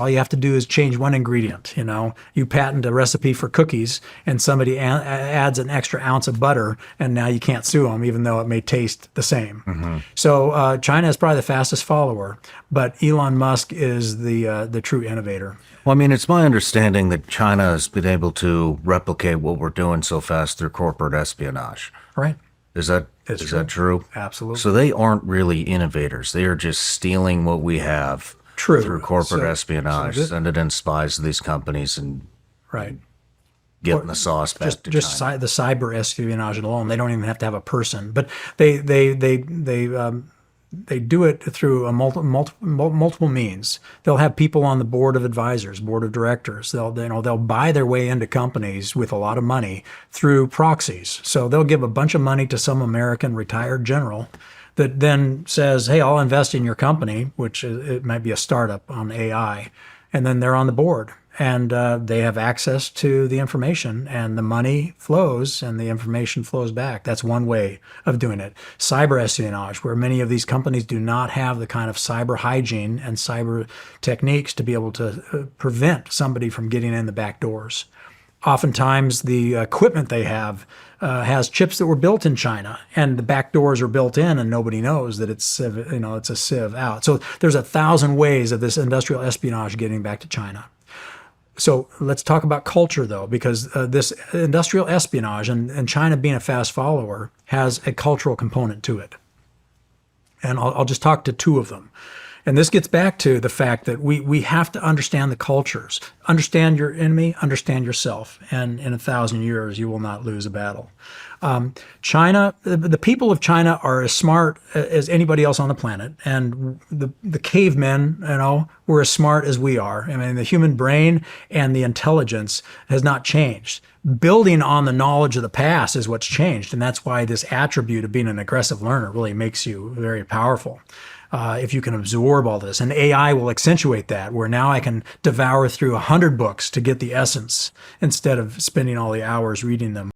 All you have to do is change one ingredient. You patent a recipe for cookies and somebody adds an extra ounce of butter, and now you can't sue them, even though it may taste the same. So China is probably the fastest follower, but Elon Musk is the true innovator. Well, I mean, it's my understanding that China has been able to replicate what we're doing so fast through corporate espionage. Right. Is that true? Absolutely. So they aren't really innovators. They are just stealing what we have. True. Through corporate espionage, sending in spies to these companies and getting the sauce back to China. Just the cyber espionage alone, they don't even have to have a person, but they do it through multiple means. They'll have people on the board of advisors, board of directors. They'll buy their way into companies with a lot of money through proxies. So they'll give a bunch of money to some American retired general that then says, hey, I'll invest in your company, which it might be a startup on AI. And then they're on the board and they have access to the information and the money flows and the information flows back. That's one way of doing it. Cyber espionage, where many of these companies do not have the kind of cyber hygiene and cyber techniques to be able to prevent somebody from getting in the back doors. Oftentimes, the equipment they have has chips that were built in China, and the back doors are built in, and nobody knows that it's a sieve out. So there's 1,000 ways of this industrial espionage getting back to China. So let's talk about culture, though, because this industrial espionage and China being a fast follower has a cultural component to it. And I'll just talk to two of them. And this gets back to the fact that we have to understand the cultures. Understand your enemy, understand yourself. And in 1,000 years, you will not lose a battle. China, the people of China are as smart as anybody else on the planet. And the cavemen, were as smart as we are. I mean, the human brain and the intelligence has not changed. Building on the knowledge of the past is what's changed. And that's why this attribute of being an aggressive learner really makes you very powerful. If you can absorb all this. And AI will accentuate that, where now I can devour through 100 books to get the essence instead of spending all the hours reading them.